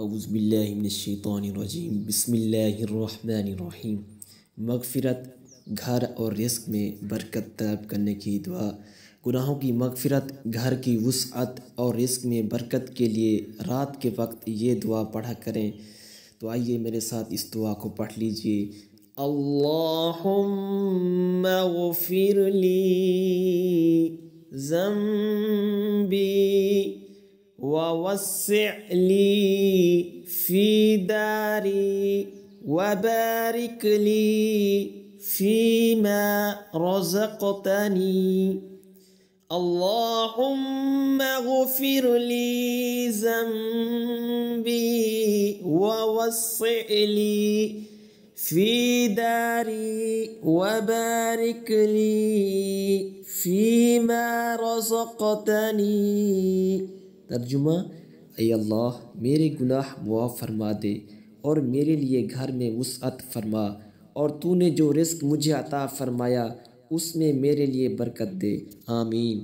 औज़ुबिल्लाहिमिनश्शैतानिर्रजीम बिस्मिल्लाहिर्रहमानिर्रहीम। मग़फ़िरत, घर और रिज़्क़ में बरकत तलब करने की दुआ। गुनाहों की मग़फ़िरत, घर की वुसअत और रिज़्क़ में बरकत के लिए रात के वक्त ये दुआ पढ़ा करें। तो आइए मेरे साथ इस दुआ को पढ़ लीजिए। अल्लाहुम्मा ग़फ़िरली ज़ंबी ववस्सिअली फ़ी दारी वबारिक ली फ़ीमा रज़क़तनी। अल्लाहुम्मा ग़फ़िरली ज़ंबी ववस्सिअली फ़ी दारी वबारिक ली फ़ीमा रज़क़तनी। तर्जुमा, ऐ अल्लाह मेरे गुनाह मुआफ़ फरमा दे और मेरे लिए घर में वुसअत फरमा, और तूने जो रिज़्क़ मुझे अता फरमाया उसमें मेरे लिए बरकत दे। आमीन।